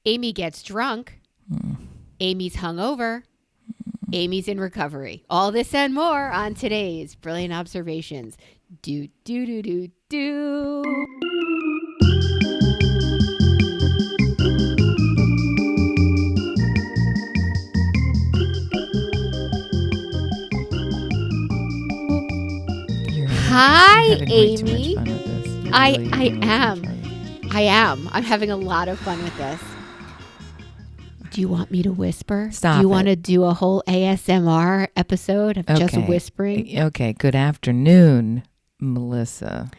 Amy gets drunk. Amy's hungover. Amy's in recovery. All this and more on today's Brilliant Observations. Do, do, do, do, do. Hi, Amy. I am. I'm having a lot of fun with this. Do you want me to whisper? Stop. Do you want to do a whole ASMR episode of just whispering? Okay. Good afternoon, Melissa.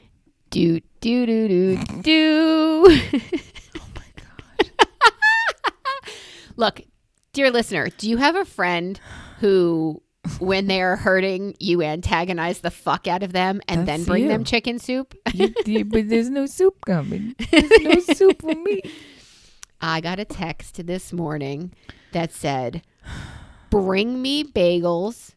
Do, do, do, do, do. Oh my God. Look, dear listener, do you have a friend who, when they are hurting, you antagonize the fuck out of them and then bring them chicken soup? But there's no soup coming. There's no soup for me. I got a text this morning that said, bring me bagels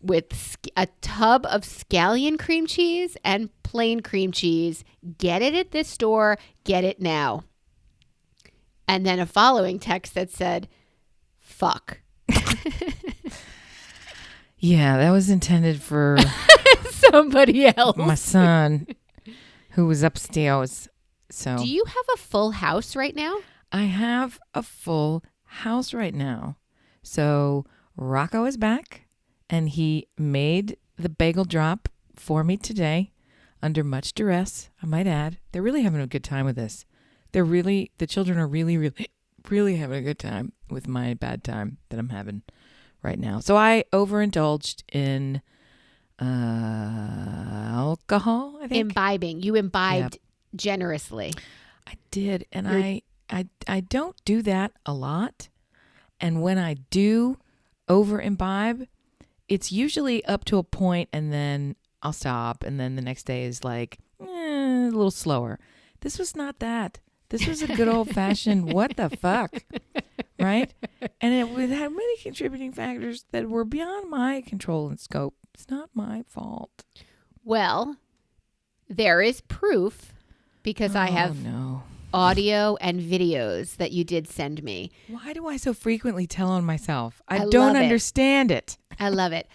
with a tub of scallion cream cheese and plain cream cheese. Get it at this store. Get it now. And then a following text that said, fuck. Yeah, that was intended for somebody else. My son, who was upstairs. So, do you have a full house right now? I have a full house right now. So Rocco is back, and he made the bagel drop for me today under much duress, I might add. They're really having a good time with this. The children are really having a good time with my bad time that I'm having right now. So I overindulged in alcohol, I think. Imbibing. You imbibed generously. I did, and I don't do that a lot. And when I do over imbibe, it's usually up to a point, and then I'll stop, and then the next day is like a little slower. This was not that. This was a good old-fashioned what the fuck, right? And it had many contributing factors that were beyond my control and scope. It's not my fault. Well, there is proof because I have audio and videos that you did send me. Why do I so frequently tell on myself? I don't understand it. I love it.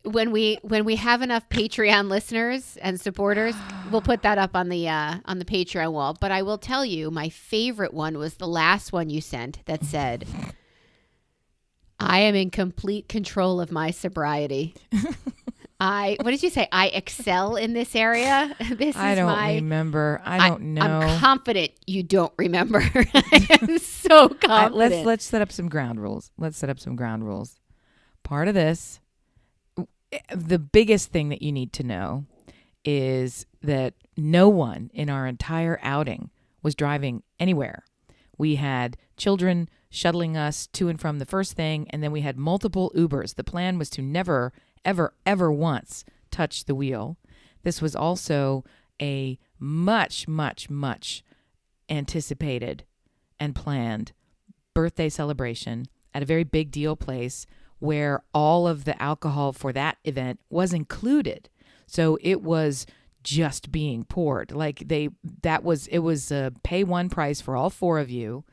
When we have enough Patreon listeners and supporters, we'll put that up on the Patreon wall. But I will tell you, my favorite one was the last one you sent that said, "I am in complete control of my sobriety." What did you say? I excel in this area. I don't remember. I don't know. I'm confident you don't remember. I am so confident. Let's set up some ground rules. Part of this, the biggest thing that you need to know is that no one in our entire outing was driving anywhere. We had children shuttling us to and from the first thing, and then we had multiple Ubers. The plan was to never, ever, ever once touch the wheel. This was also a much, much, much anticipated and planned birthday celebration at a very big deal place where all of the alcohol for that event was included. So it was just being poured. It was a pay one price for all four of you.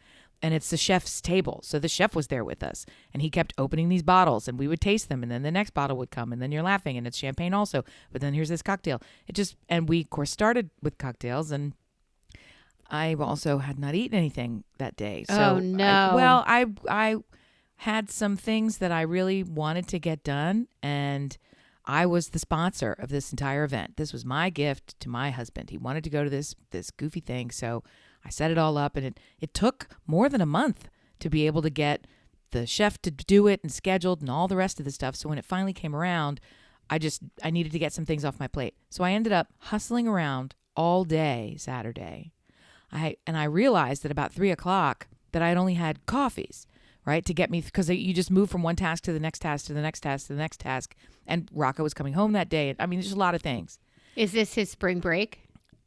And it's the chef's table. So the chef was there with us, and he kept opening these bottles, and we would taste them, and then the next bottle would come, and then you're laughing, and it's champagne also. But then here's this cocktail. And we of course started with cocktails, and I also had not eaten anything that day. So oh no. I had some things that I really wanted to get done, and I was the sponsor of this entire event. This was my gift to my husband. He wanted to go to this goofy thing, so I set it all up, and it took more than a month to be able to get the chef to do it and scheduled and all the rest of the stuff. So when it finally came around, I needed to get some things off my plate. So I ended up hustling around all day Saturday. I realized that about 3:00 that I had only had coffees, right, to get me, because you just move from one task to the next task to the next task to the next task. And Rocco was coming home that day. I mean, there's a lot of things. Is this his spring break?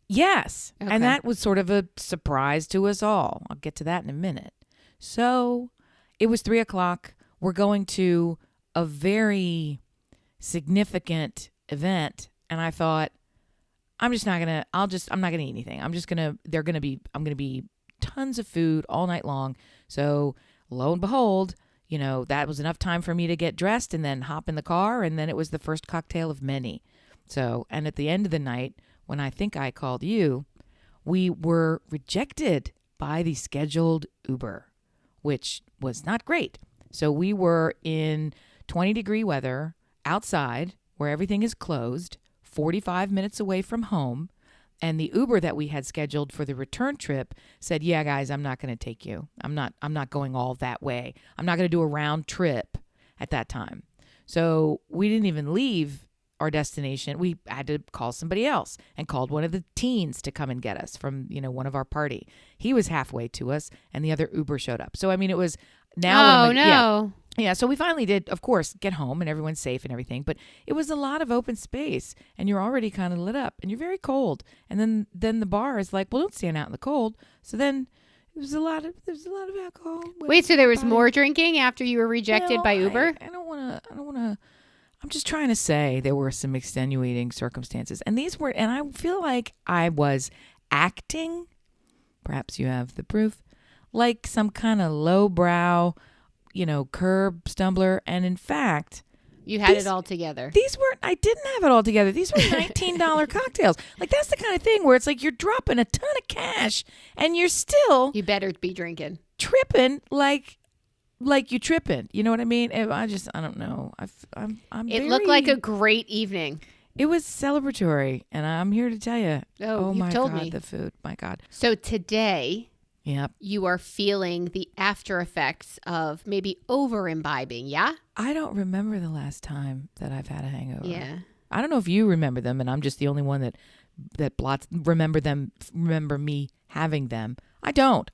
Yes. Okay. And that was sort of a surprise to us all. I'll get to that in a minute. So it was 3:00. We're going to a very significant event. And I thought, I'm not going to eat anything. I'm going to be tons of food all night long. So lo and behold, that was enough time for me to get dressed and then hop in the car. And then it was the first cocktail of many. So, and at the end of the night, when I think I called you, we were rejected by the scheduled Uber, which was not great. So we were in 20-degree weather outside where everything is closed, 45 minutes away from home. And the Uber that we had scheduled for the return trip said, yeah, guys, I'm not going to take you. I'm not going all that way. I'm not going to do a round trip at that time. So we didn't even leave our destination. We had to call somebody else and called one of the teens to come and get us from, one of our party. He was halfway to us and the other Uber showed up. So, it was now. Oh, no. Yeah, so we finally did, of course, get home and everyone's safe and everything. But it was a lot of open space and you're already kind of lit up and you're very cold. And then the bar is like, well, don't stand out in the cold. So then there was a lot of alcohol. Wait, so there was more drinking after you were rejected by Uber? I don't want to. I'm just trying to say there were some extenuating circumstances. And I feel like I was acting, perhaps you have the proof, like some kind of lowbrow, curb stumbler. And in fact, you had it all together. I didn't have it all together. These were $19 cocktails. Like, that's the kind of thing where it's like you're dropping a ton of cash and you're still. You better be drinking. Tripping like you tripping. You know what I mean? I don't know. It looked like a great evening. It was celebratory. And I'm here to tell you. Oh, my told God, me. the food. My God. So today. Yep. You are feeling the after effects of maybe over imbibing, yeah? I don't remember the last time that I've had a hangover. Yeah. I don't know if you remember them, and I'm just the only one that remember me having them. I don't.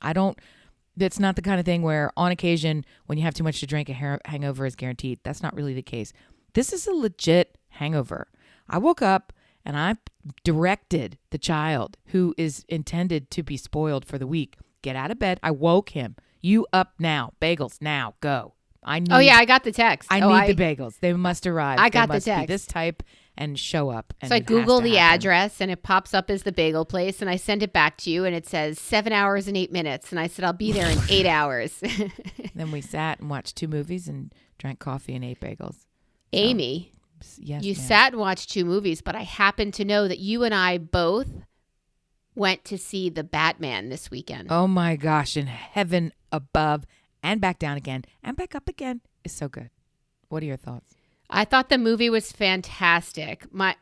It's not the kind of thing where on occasion when you have too much to drink, a hangover is guaranteed. That's not really the case. This is a legit hangover. I woke up and I directed the child who is intended to be spoiled for the week. Get out of bed. I woke him. You up now. Bagels now. Go. I got the text. I need the bagels. They must arrive. I got the text. text. Be this type and show up. And so I Google the address and it pops up as the bagel place and I send it back to you and it says 7 hours and 8 minutes. And I said, I'll be there in 8 hours. Then we sat and watched 2 movies and drank coffee and ate bagels. Amy, yes, you ma'am. sat and watched 2 movies, but I happen to know that you and I both went to see the Batman this weekend. Oh my gosh, in heaven above and back down again and back up again is so good. What are your thoughts? I thought the movie was fantastic. I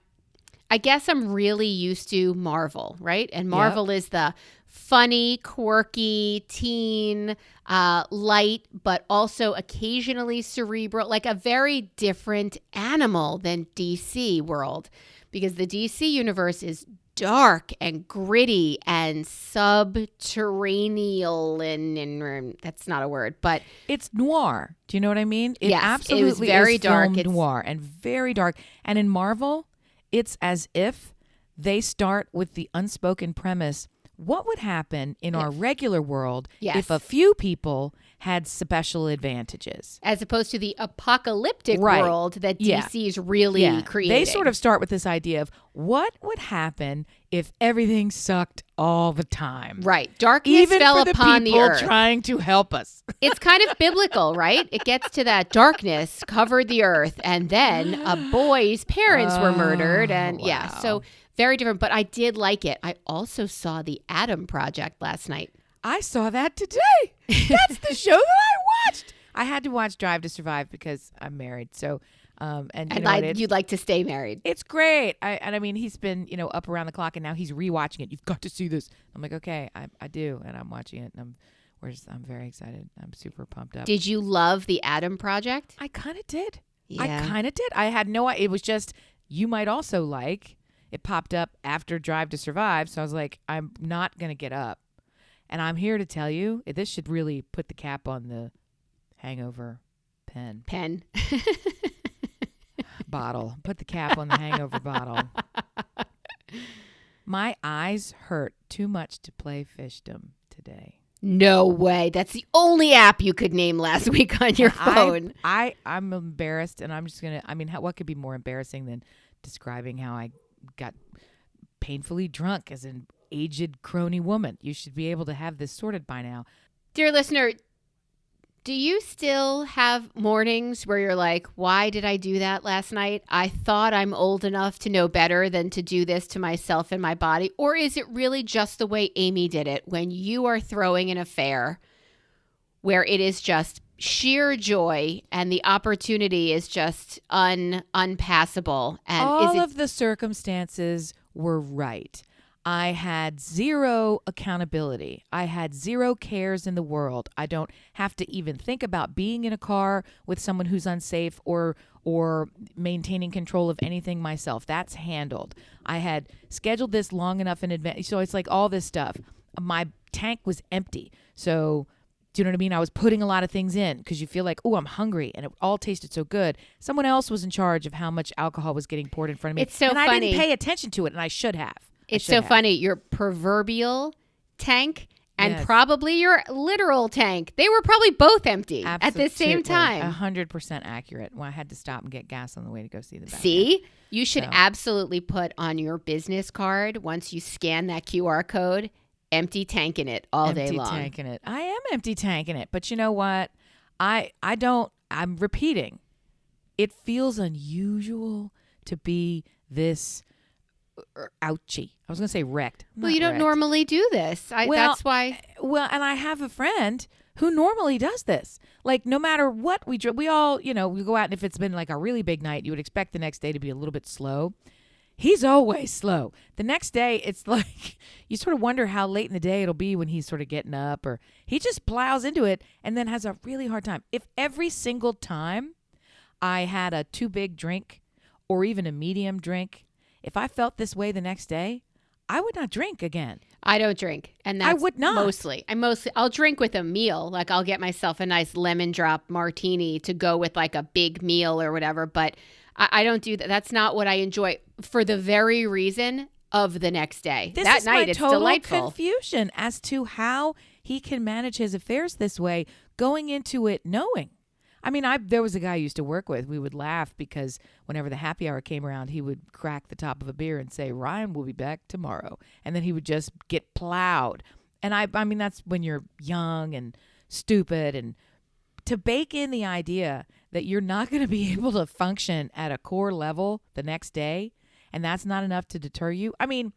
guess I'm really used to Marvel, right? And Marvel is the funny, quirky, teen, light, but also occasionally cerebral, like a very different animal than DC world, because the DC universe is dark and gritty and subterranean, and that's not a word, but it's noir. Do you know what I mean? Yes, absolutely it was very is dark. It's noir and very dark. And in Marvel, it's as if they start with the unspoken premise. What would happen in our regular world if a few people had special advantages? As opposed to the apocalyptic world that DC is really creating. They sort of start with this idea of what would happen if everything sucked all the time. Right. Darkness even fell for upon the the earth. Trying to help us. It's kind of biblical, right? It gets to that darkness covered the earth, and then a boy's parents were murdered. And so very different, but I did like it. I also saw The Adam Project last night. I saw that today. That's the show that I watched. I had to watch Drive to Survive because I'm married. So, you'd like to stay married. It's great. I mean, he's been, up around the clock and now he's rewatching it. You've got to see this. I'm like, okay, I do. And I'm watching it and I'm very excited. I'm super pumped up. Did you love The Adam Project? I kind of did. Yeah. I kind of did. I had no idea. It was just, you might also like. It popped up after Drive to Survive, so I was like, I'm not going to get up. And I'm here to tell you, this should really put the cap on the hangover pen. Bottle. Put the cap on the hangover bottle. My eyes hurt too much to play fishdom today. No way. That's the only app you could name last week on your phone. I'm embarrassed, and I'm just going to, what could be more embarrassing than describing how I got painfully drunk as an aged crony woman. You should be able to have this sorted by now. Dear listener, do you still have mornings where you're like, why did I do that last night? I thought I'm old enough to know better than to do this to myself and my body. Or is it really just the way Amy did it when you are throwing an affair where it is just sheer joy and the opportunity is just unpassable? And all of the circumstances were right. I had zero accountability. I had zero cares in the world. I don't have to even think about being in a car with someone who's unsafe or maintaining control of anything myself. That's handled. I had scheduled this long enough in advance. So it's like all this stuff. My tank was empty. So do you know what I mean? I was putting a lot of things in because you feel like, oh, I'm hungry. And it all tasted so good. Someone else was in charge of how much alcohol was getting poured in front of me. It's so funny. funny. I didn't pay attention to it, and I should have. It's so funny. Your proverbial tank and Yes. probably your literal tank. They were probably both empty at the same time. 100% accurate. Well, I had to stop and get gas on the way to go see the back. See? You should absolutely put on your business card, once you scan that QR code, empty tank in it all day long. Empty tanking it. I am empty tanking it. But you know what? I'm repeating. It feels unusual to be this ouchie. I was going to say wrecked. Well, you don't wrecked. normally do this. That's why. Well, and I have a friend who normally does this. Like, no matter what we all, we go out, and if it's been like a really big night, you would expect the next day to be a little bit slow. He's always slow. The next day, it's like you sort of wonder how late in the day it'll be when he's sort of getting up, or he just plows into it and then has a really hard time. If every single time I had a too big drink or even a medium drink, if I felt this way the next day, I would not drink again. I don't drink, and that's I would not. I'll drink with a meal. Like, I'll get myself a nice lemon drop martini to go with like a big meal or whatever. But I don't do that. That's not what I enjoy, for the very reason of the next day. That night, it's delightful. This is my total confusion as to how he can manage his affairs this way, going into it knowing. I mean, there was a guy I used to work with. We would laugh because whenever the happy hour came around, he would crack the top of a beer and say, Ryan will be back tomorrow. And then he would just get plowed. And I mean, that's when you're young and stupid. And to bake in the idea that you're not going to be able to function at a core level the next day, and that's not enough to deter you. I mean,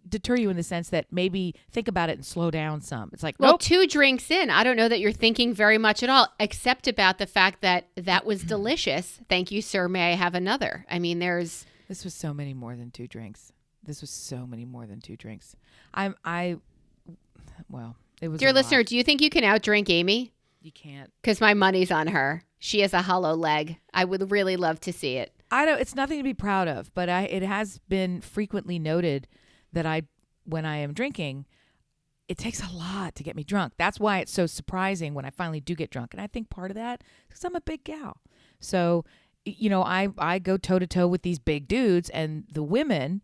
deter you in the sense that maybe think about it and slow down some. It's like, well, nope. 2 drinks in, I don't know that you're thinking very much at all, except about the fact that was delicious. Thank you, sir. May I have another? I mean, this was so many more than 2 drinks. Well, it was. Dear listener, do you think you can outdrink Amy? You can't. Because my money's on her. She has a hollow leg. I would really love to see it. It's nothing to be proud of, but it has been frequently noted that when I am drinking, it takes a lot to get me drunk. That's why it's so surprising when I finally do get drunk. And I think part of that is because I'm a big gal. So, I go toe to toe with these big dudes, and the women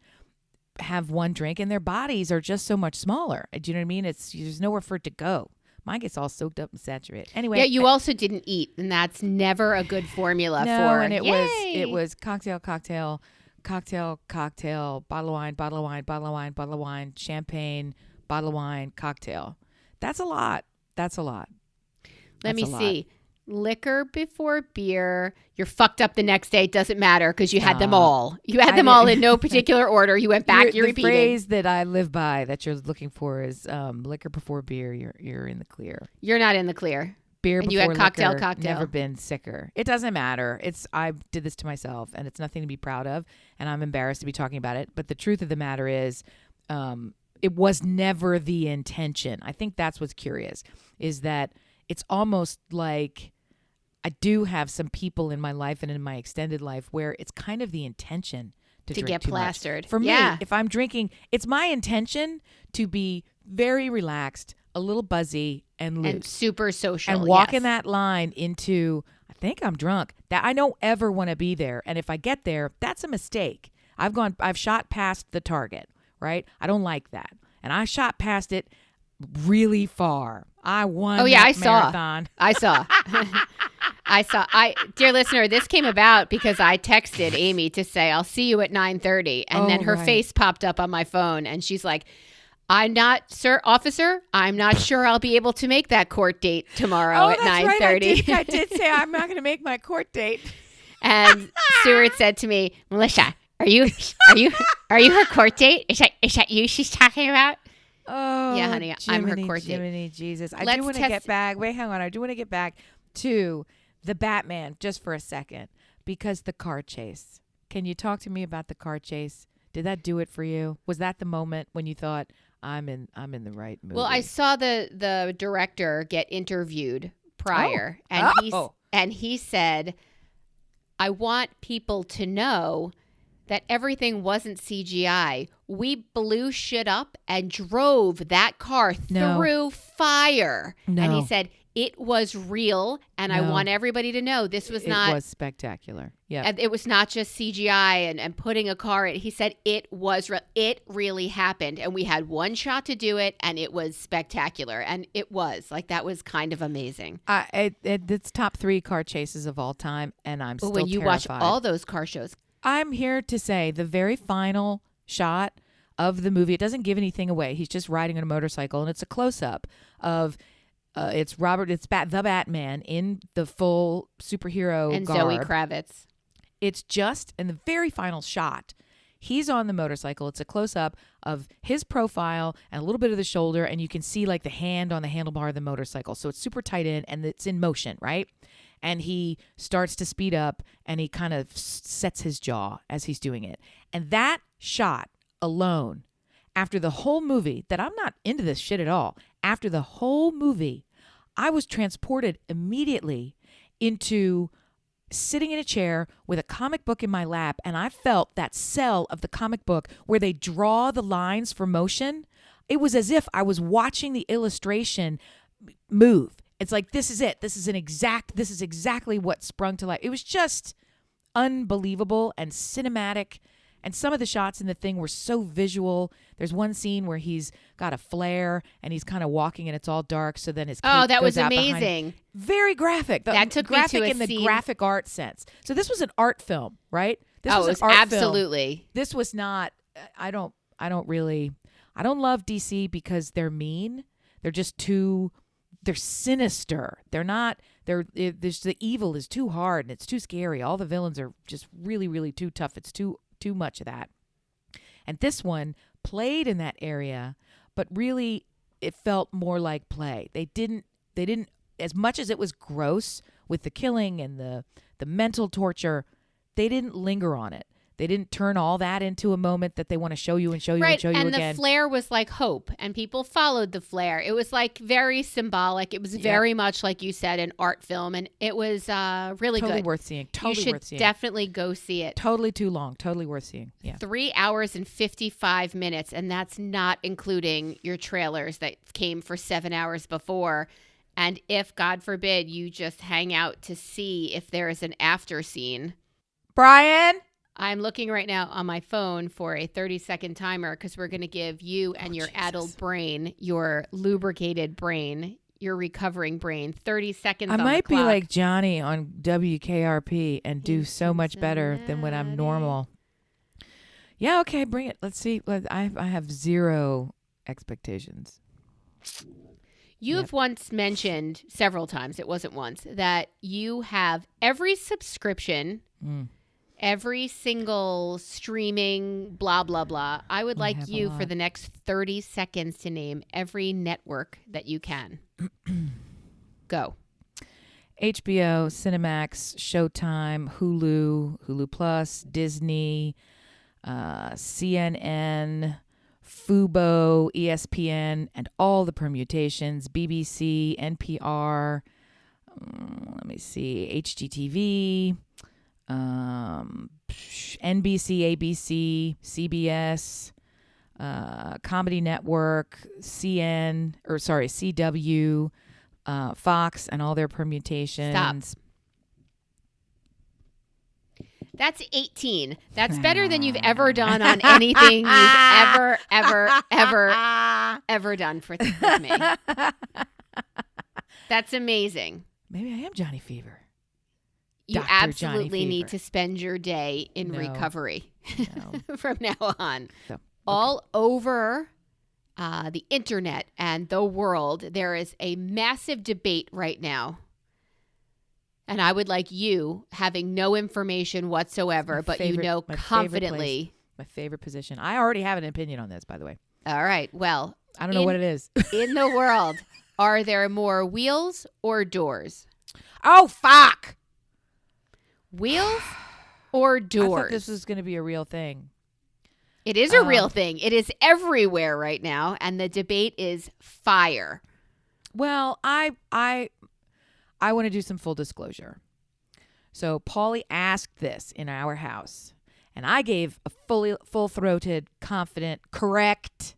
have one drink and their bodies are just so much smaller. Do you know what I mean? There's nowhere for it to go. Mine gets all soaked up and saturated. Anyway. Yeah, you also didn't eat, and that's never a good formula for. No, and it was cocktail, bottle of wine, champagne, bottle of wine, cocktail. That's a lot. Let me see. Liquor before beer. You're fucked up the next day. It doesn't matter because you had them all. You had them all in no particular order. You went back. You're repeating. The phrase that I live by that you're looking for is liquor before beer. You're in the clear. You're not in the clear. Beer and before you had cocktail. Never been sicker. It doesn't matter. I did this to myself, and it's nothing to be proud of, and I'm embarrassed to be talking about it. But the truth of the matter is, it was never the intention. I think that's what's curious, is that it's almost like I do have some people in my life and in my extended life where it's kind of the intention to drink get too plastered. Much. For me, if I'm drinking, it's my intention to be very relaxed, a little buzzy, and loose. And super social. And walking that line into, I think I'm drunk. That I don't ever want to be there. And if I get there, that's a mistake. I've shot past the target, right? I don't like that. And I shot past it really far. I won marathon. I saw. Dear listener, this came about because I texted Amy to say, I'll see you at 9:30. And then her face popped up on my phone and she's like, Sir Officer, I'm not sure I'll be able to make that court date tomorrow at 9:30. Right. I did say I'm not going to make my court date. And Stuart said to me, Melissa, are you her court date? Is that you she's talking about? Oh, yeah, honey, I'm her court date. Jiminy Jesus. I do want to get back. Wait, hang on. I do want to get back to the Batman just for a second because the car chase. Can you talk to me about the car chase? Did that do it for you? Was that the moment when you thought I'm in the right movie? Well, I saw the director get interviewed prior, and he said, "I want people to know that everything wasn't CGI. We blew shit up and drove that car through fire." No. And he said, it was real, and I want everybody to know this was not... It was spectacular. Yeah. It was not just CGI and putting a car in. He said it was it really happened, and we had one shot to do it, and it was spectacular. And it was. Like, that was kind of amazing. It's top 3 car chases of all time, and I'm still when you terrified. watch all those car shows... I'm here to say the very final shot of the movie, it doesn't give anything away. He's just riding on a motorcycle, and it's a close-up of... it's the Batman in the full superhero and garb. Zoe Kravitz. It's just in the very final shot. He's on the motorcycle. It's a close-up of his profile and a little bit of the shoulder, and you can see like the hand on the handlebar of the motorcycle. So it's super tight in, and it's in motion, right? And he starts to speed up, and he kind of sets his jaw as he's doing it. And that shot alone, after the whole movie, that I'm not into this shit at all, after the whole movie, I was transported immediately into sitting in a chair with a comic book in my lap, and I felt that cell of the comic book where they draw the lines for motion. It was as if I was watching the illustration move. It's like, this is it. This is exactly what sprung to life. It was just unbelievable and cinematic. And some of the shots in the thing were so visual. There's one scene where he's got a flare and he's kind of walking and it's all dark. So then his cape that was goes out amazing. Very graphic. That took graphic me to a in the scene. Graphic art sense. So this was an art film, right? This it was was an art absolutely. Film. This was not. I don't love DC because they're mean. They're just too. They're sinister. They're not. The evil is too hard and it's too scary. All the villains are just really, really too tough. It's too much of that. And this one played in that area, but really it felt more like play. They didn't as much as it was gross with the killing and the mental torture, they didn't linger on it. They didn't turn all that into a moment that they want to show you and show you and show you again. And the flare was like hope, and people followed the flare. It was like very symbolic. It was very much, like you said, an art film, and it was really totally good. Worth seeing. Totally worth seeing. You should definitely go see it. Totally too long. Totally worth seeing. Yeah. 3 hours and 55 minutes, and that's not including your trailers that came for 7 hours before. And if, God forbid, you just hang out to see if there is an after scene. Brian? I'm looking right now on my phone for a 30-second timer because we're going to give you and your addled brain, your lubricated brain, your recovering brain, 30 seconds on the clock. I might be like Johnny on WKRP and do so much better than when I'm normal. Yeah, okay, bring it. Let's see. I have zero expectations. You have once mentioned several times, it wasn't once, that you have every subscription, every single streaming, blah, blah, blah. I would like you for the next 30 seconds to name every network that you can. Go. HBO, Cinemax, Showtime, Hulu Plus, Disney, CNN, Fubo, ESPN, and all the permutations, BBC, NPR, let me see, HGTV, NBC, ABC, CBS, Comedy Network, CW, Fox, and all their permutations. Stop. That's 18. That's better than you've ever done on anything you've ever done with me. That's amazing. Maybe I am Johnny Fever. You Dr. Johnny absolutely need Fever. to spend your day in No. recovery No. from now on. So, All over the internet and the world, there is a massive debate right now. And I would like you, having no information whatsoever, but you know confidently. My favorite position. I already have an opinion on this, by the way. All right. Well, I don't know what it is. In the world, are there more wheels or doors? Oh, fuck. Wheels or doors? I thought this was going to be a real thing. It is a real thing. It is everywhere right now, and the debate is fire. Well, I want to do some full disclosure. So Paulie asked this in our house, and I gave a full-throated, confident, correct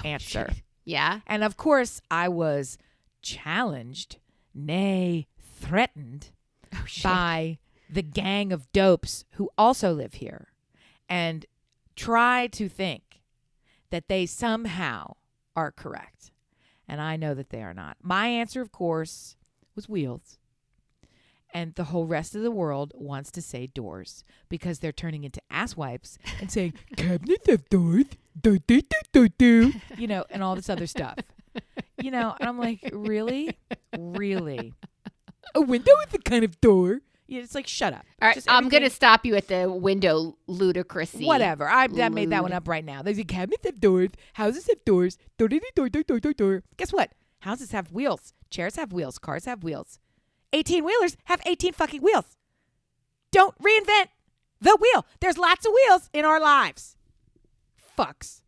answer. Shit. Yeah. And of course, I was challenged, nay, threatened by the gang of dopes who also live here and try to think that they somehow are correct. And I know that they are not. My answer, of course, was wheels. And the whole rest of the world wants to say doors because they're turning into asswipes and saying, cabinets have doors, do, you know, and all this other stuff. You know, and I'm like, really? Really? A window is a kind of door. Yeah, it's like, shut up. All right, I'm going to stop you at the window ludicrousy. Whatever. I made that one up right now. There's a cabinets have doors. Houses have doors. Door. Guess what? Houses have wheels. Chairs have wheels. Cars have wheels. 18-wheelers have 18 fucking wheels. Don't reinvent the wheel. There's lots of wheels in our lives. Fucks.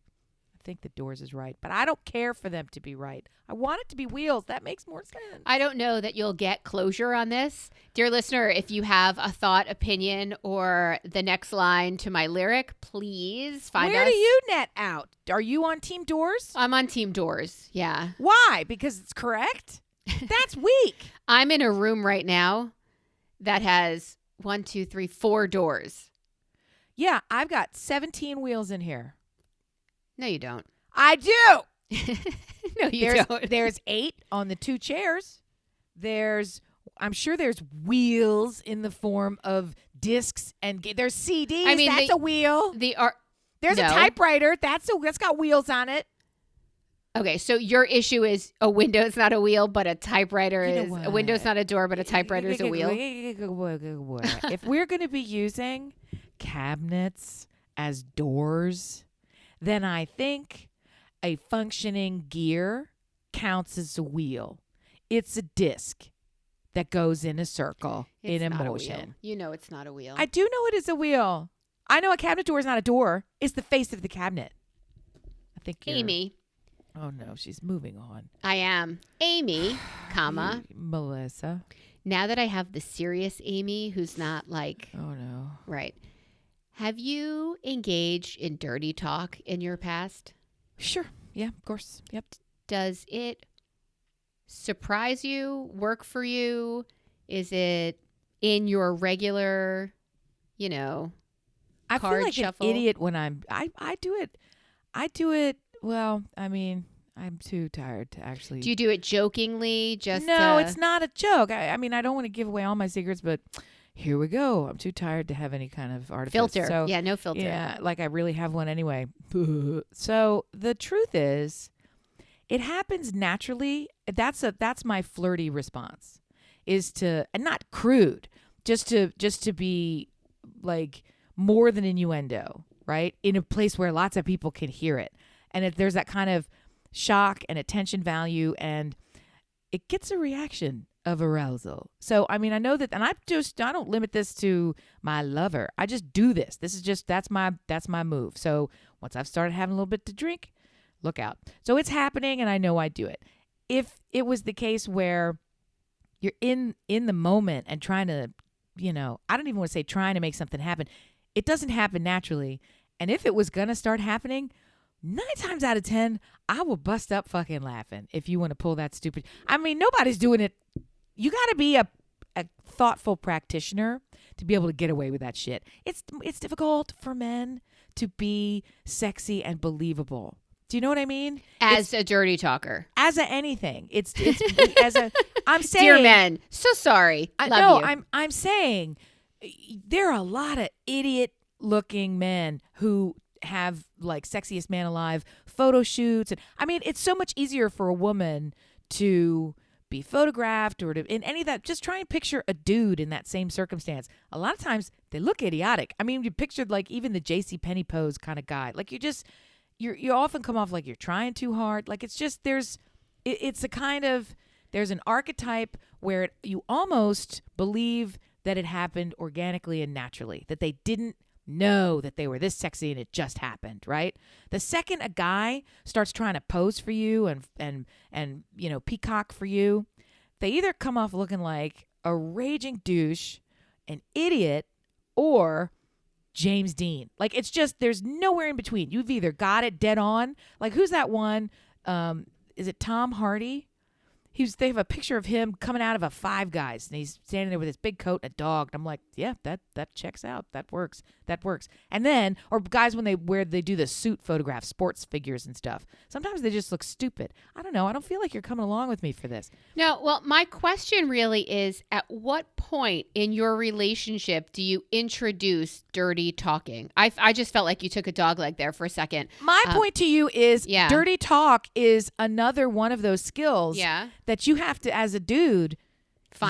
I think the doors is right, but I don't care for them to be right. I want it to be wheels. That makes more sense. I don't know that you'll get closure on this. Dear listener, if you have a thought, opinion, or the next line to my lyric, please find us. Where do you net out? Are you on Team Doors? I'm on Team Doors, yeah. Why? Because it's correct? That's weak. I'm in a room right now that has 4 doors. Yeah, I've got 17 wheels in here. No, you don't. I do. No, you don't. There's 8 on the 2 chairs. I'm sure there's wheels in the form of discs and there's CDs. I mean, that's a wheel. There's a typewriter. That's got wheels on it. Okay, so your issue is a window's not a wheel, but a typewriter is a window's not a door, but a typewriter is a wheel. If we're going to be using cabinets as doors, then I think a functioning gear counts as a wheel. It's a disc that goes in a circle in a motion. You know it's not a wheel. I do know it is a wheel. I know a cabinet door is not a door. It's the face of the cabinet. I think Amy. Oh, no, she's moving on. I am. Amy, comma. Melissa. Now that I have the serious Amy who's not like. Oh, no. Right. Have you engaged in dirty talk in your past? Sure. Yeah, of course. Yep. Does it surprise you, work for you? Is it in your regular, I card feel like shuffle? An idiot when I do it. I do it. Well, I mean, I'm too tired to actually. Do you do it jokingly? No, it's not a joke. I mean, I don't want to give away all my secrets, but here we go. I'm too tired to have any kind of artifice. Filter. So, yeah, no filter. Yeah, like I really have one anyway. So the truth is, it happens naturally. That's my flirty response, is to, and not crude, just to be like more than innuendo, right? In a place where lots of people can hear it. And there's that kind of shock and attention value, and it gets a reaction of arousal. So, I mean, I know that, and I don't limit this to my lover. I just do this. That's my move. So once I've started having a little bit to drink, look out. So it's happening, and I know I do it. If it was the case where you're in the moment and trying to, I don't even want to say trying to make something happen. It doesn't happen naturally. And if it was going to start happening, 9 times out of 10, I will bust up fucking laughing if you want to pull that stupid. I mean, nobody's doing it. You got to be a thoughtful practitioner to be able to get away with that shit. It's difficult for men to be sexy and believable. Do you know what I mean? As a dirty talker. As a anything. It's I'm saying, dear men, so sorry. Love you. I'm saying there are a lot of idiot-looking men who have like sexiest man alive photo shoots, and I mean, it's so much easier for a woman to be photographed or to in any of that. Just try and picture a dude in that same circumstance. A lot of times they look idiotic. I mean, you pictured like even the JCPenney pose kind of guy. Like you often come off like you're trying too hard. Like it's just it's a kind of, there's an archetype where you almost believe that it happened organically and naturally, that they didn't know that they were this sexy and it just happened, right? The second a guy starts trying to pose for you and peacock for you, they either come off looking like a raging douche, an idiot, or James Dean. Like it's just, there's nowhere in between. You've either got it dead on. Like who's that one? Is it Tom Hardy? They have a picture of him coming out of a Five Guys, and he's standing there with his big coat and a dog. And I'm like, yeah, that checks out. That works. And then, or guys when they do the suit photographs, sports figures and stuff. Sometimes they just look stupid. I don't know. I don't feel like you're coming along with me for this. No, well, my question really is, at what point in your relationship do you introduce dirty talking? I just felt like you took a dog leg there for a second. My point to you is dirty talk is another one of those skills that you have to, as a dude,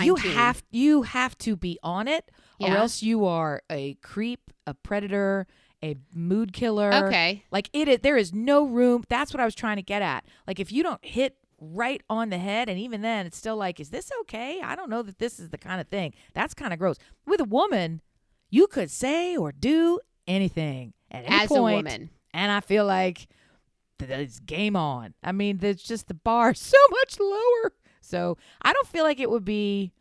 you have to be on it, or else you are a creep, a predator, a mood killer. Okay. Like there is no room. That's what I was trying to get at. Like if you don't hit right on the head, and even then it's still like, is this okay? I don't know that this is the kind of thing. That's kind of gross. With a woman, you could say or do anything at any point, a woman. And I feel like it's game on. I mean, there's just the bar so much lower. So I don't feel like it would be,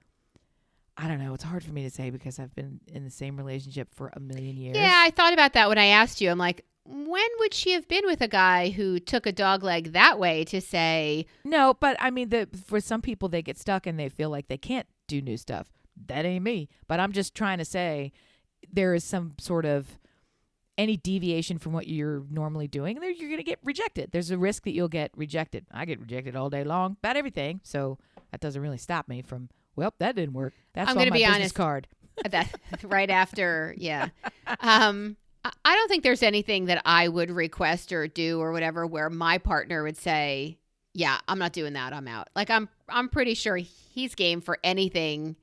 I don't know. It's hard for me to say because I've been in the same relationship for a million years. Yeah, I thought about that when I asked you. I'm like, when would she have been with a guy who took a dog leg that way to say? No, but I mean, for some people, they get stuck and they feel like they can't do new stuff. That ain't me. But I'm just trying to say there is some sort of, any deviation from what you're normally doing, you're going to get rejected. There's a risk that you'll get rejected. I get rejected all day long about everything. So that doesn't really stop me from, well, that didn't work. That's on my business card. That right after, yeah. I don't think there's anything that I would request or do or whatever where my partner would say, yeah, I'm not doing that. I'm out. Like I'm pretty sure he's game for anything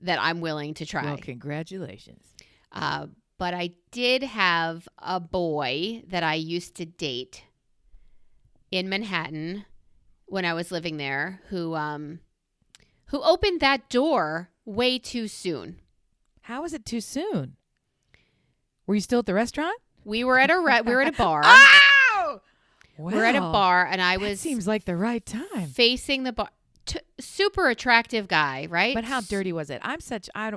that I'm willing to try. Well, congratulations. But I did have a boy that I used to date in Manhattan when I was living there who opened that door way too soon. How was it too soon? Were you still at the restaurant? We were at a bar. Oh! Wow. We're at a bar, and I was. That seems like the right time. Facing the bar. Super attractive guy, right? But how dirty was it?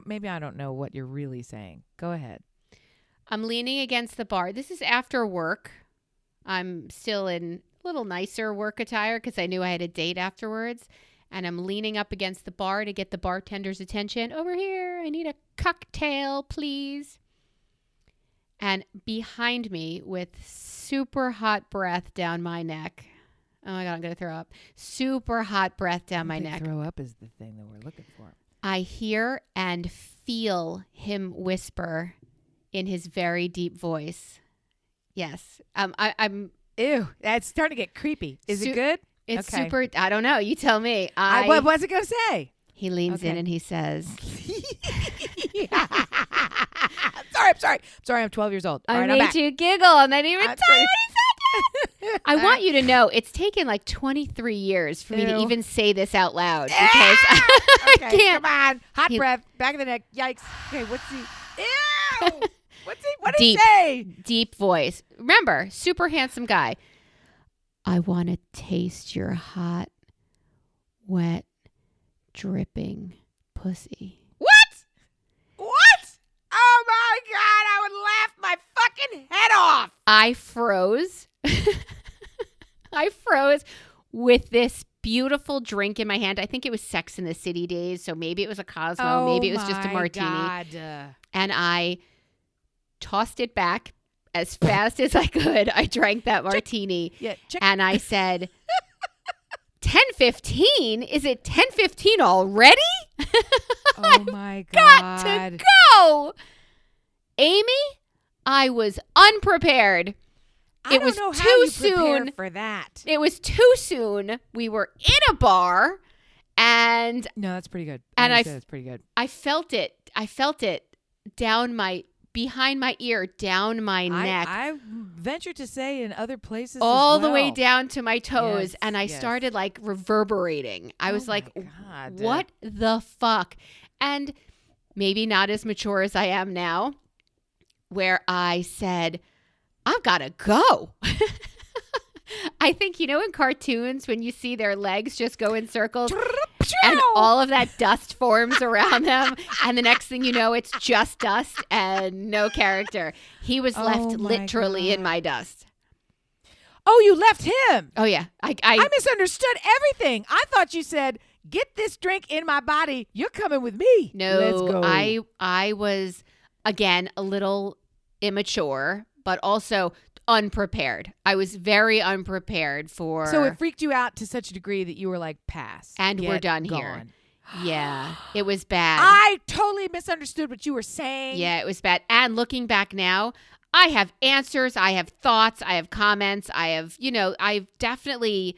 Maybe I don't know what you're really saying. Go ahead. I'm leaning against the bar. This is after work. I'm still in a little nicer work attire because I knew I had a date afterwards. And I'm leaning up against the bar to get the bartender's attention. Over here, I need a cocktail, please. And behind me, with super hot breath down my neck. Oh my God, I'm going to throw up. Super hot breath down my neck. Throw up is the thing that we're looking for. I hear and feel him whisper in his very deep voice. Yes. I'm ew. That's starting to get creepy. Is it good? It's super. I don't know. You tell me. What was it going to say? He leans in and he says, I'm sorry. I'm 12 years old. I made you giggle and I didn't even tell you what he said. I want you to know it's taken like 23 years for me to even say this out loud because I can't. Come on. Hot breath. Back of the neck. Yikes. Okay. What's the... Ew. What did he say? Deep voice. Remember, super handsome guy. I want to taste your hot, wet, dripping pussy. What? Oh my God, I would laugh my fucking head off. I froze. I froze with this beautiful drink in my hand. I think it was Sex in the City days, so maybe it was a Cosmo, maybe it was just a martini. God. And I tossed it back as fast as I could. I drank that martini. And I said, 10:15? Is it 10:15 already? Oh my Got God. to go. Amy, I was unprepared. I It don't was know how too you prepare soon. for that. It was too soon. We were in a bar, and No, that's pretty good. And That's pretty good. I felt it. I felt it behind my ear, down my neck. I venture to say in other places all as the way well. down to my toes. Yes, And I yes. started like reverberating. I was like, my God. what the fuck? And maybe not as mature as I am now, where I said, I've got to go. I think, you know, in cartoons, when you see their legs just go in circles and all of that dust forms around them, and the next thing you know, it's just dust and no character. He was left literally in my dust. Oh, you left him. Oh, yeah. I misunderstood everything. I thought you said, get this drink in my body. You're coming with me. No, Let's go. I was, again, a little immature, but also unprepared. I was very unprepared for. So it freaked you out to such a degree that you were like, pass. And we're done gone. here. Yeah, it was bad. I totally misunderstood what you were saying. Yeah, it was bad. And looking back now, I have answers, I have thoughts, I have comments, I've definitely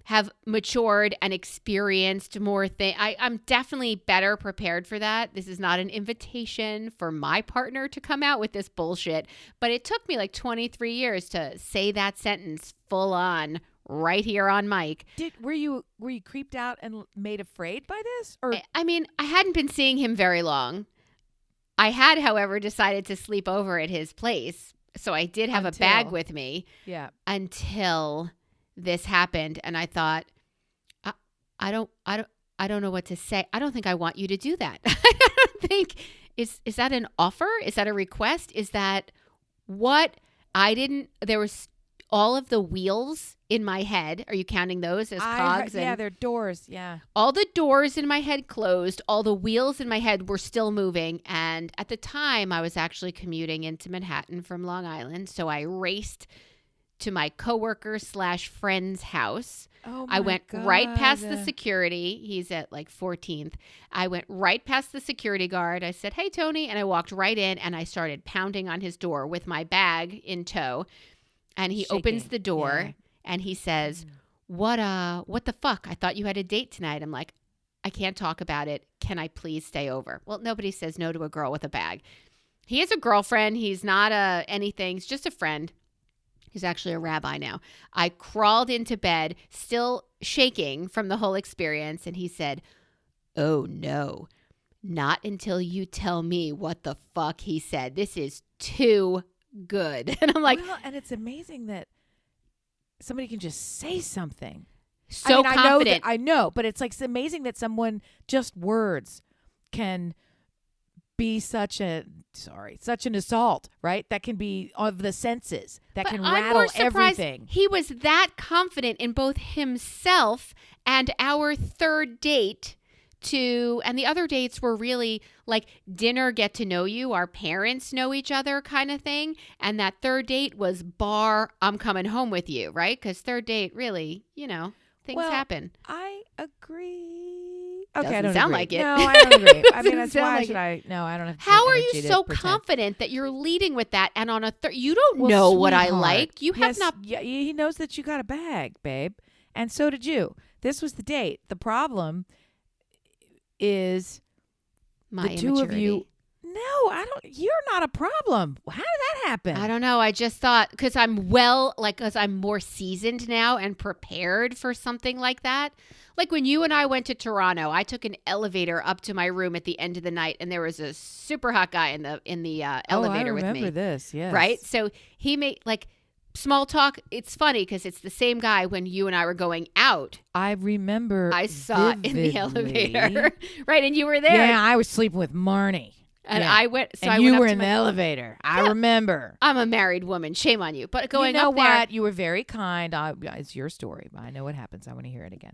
have matured and experienced more things. I'm definitely better prepared for that. This is not an invitation for my partner to come out with this bullshit, but it took me like 23 years to say that sentence full on right here on mic. Were you creeped out and made afraid by this? Or I mean, I hadn't been seeing him very long. I had, however, decided to sleep over at his place, so I did have a bag with me. Yeah. Until this happened, and I thought, I don't know what to say. I don't think I want you to do that. I don't think is that an offer? Is that a request? Is that what I didn't? There was all of the wheels in my head. Are you counting those as cogs? Yeah, they're doors. Yeah. All the doors in my head closed. All the wheels in my head were still moving. And at the time, I was actually commuting into Manhattan from Long Island. So I raced to my coworker/friend's house. Oh my I went God. right past the security. He's at like 14th. I went right past the security guard. I said, "Hey, Tony." And I walked right in and I started pounding on his door with my bag in tow. And he opens the door and he says, what the fuck? I thought you had a date tonight. I'm like, I can't talk about it. Can I please stay over? Well, nobody says no to a girl with a bag. He has a girlfriend. He's not anything. He's just a friend. He's actually a rabbi now. I crawled into bed, still shaking from the whole experience. And he said, "Oh, no, not until you tell me what the fuck he said. This is too good." And I'm like, well, and it's amazing that somebody can just say something. So confident. I know, but it's like it's amazing that someone, just words, can be such an assault, right? That can be of the senses, that can rattle everything. He was that confident in both himself and our third date and the other dates were really like dinner, get to know you, our parents know each other kind of thing. And that third date was bar, I'm coming home with you, right? Because third date really, things happen. I agree. Okay, I don't sound agree. like it. No, I don't agree. I mean, that's why like should I? No, I don't have. How are you so confident that you're leading with that? And on a third, you don't know what I like. You have not. Yeah, he knows that you got a bag, babe, and so did you. This was the date. The problem is the two of you. No, I don't. You're not a problem. How did that happen? I don't know. I just thought because I'm more seasoned now and prepared for something like that. Like when you and I went to Toronto, I took an elevator up to my room at the end of the night, and there was a super hot guy in the elevator with me. I remember this. Yes. Right. So he made small talk. It's funny because it's the same guy when you and I were going out. I remember. I saw it in the elevator. Right, and you were there. Yeah, I was sleeping with Marnie. And I went. So and I you went were up in to the elevator. I remember. I'm a married woman. Shame on you. But going you know up there, what? You were very kind. It's your story. I know what happens. I want to hear it again.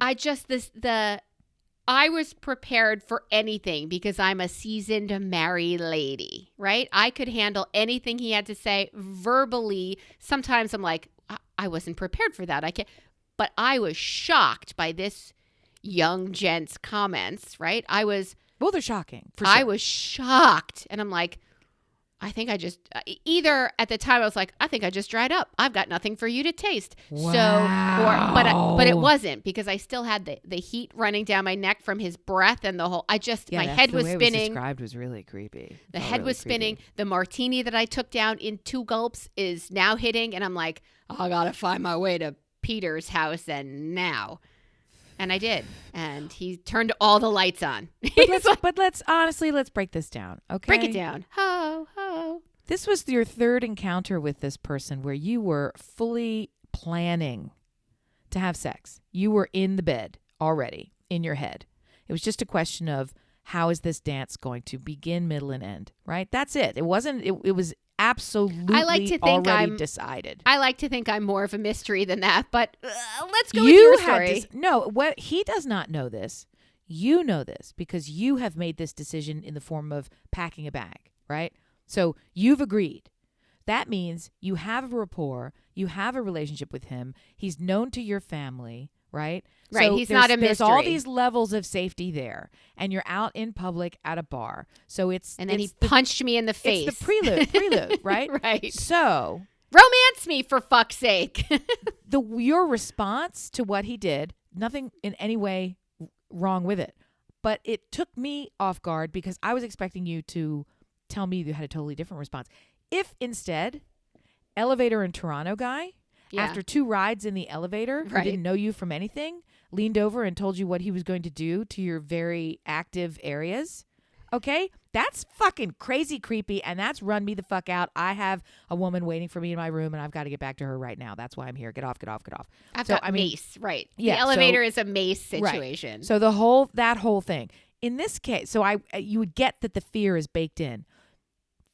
I was prepared for anything because I'm a seasoned married lady, right? I could handle anything he had to say verbally. Sometimes I'm like, I wasn't prepared for that. I can't. But I was shocked by this young gent's comments, right? Well, they're shocking. For sure. I was shocked. And I'm like, I think I just, either at the time I was like, I think I just dried up. I've got nothing for you to taste. Wow. But it wasn't, because I still had the heat running down my neck from his breath and the whole, my head was spinning. The way it was described was really creepy. The head was spinning. The martini that I took down in 2 gulps is now hitting. And I'm like, I got to find my way to Peter's house and now. And I did. And he turned all the lights on. But let's break this down. Okay. Break it down. Ho, ho. This was your 3rd encounter with this person where you were fully planning to have sex. You were in the bed already in your head. It was just a question of, how is this dance going to begin, middle, and end, right? That's it. It wasn't, it was absolutely already decided. I like to think I'm more of a mystery than that, but let's go with your story. He does not know this. You know this because you have made this decision in the form of packing a bag, right? So you've agreed. That means you have a rapport, you have a relationship with him. He's known to your family, right? Right, so he's not a mystery. There's all these levels of safety there, and you're out in public at a bar. So and then he punched me in the face. It's the prelude, right? Right. So romance me, for fuck's sake. Your response to what he did, nothing in any way wrong with it, but it took me off guard because I was expecting you to tell me you had a totally different response. If instead, elevator in Toronto guy, after 2 rides in the elevator, who didn't know you from anything, leaned over and told you what he was going to do to your very active areas. Okay? That's fucking crazy creepy, and that's run me the fuck out. I have a woman waiting for me in my room, and I've got to get back to her right now. That's why I'm here. Get off, get off, get off. Mace, right. Yeah, the elevator is a mace situation. Right. So that whole thing. In this case, so you would get that the fear is baked in.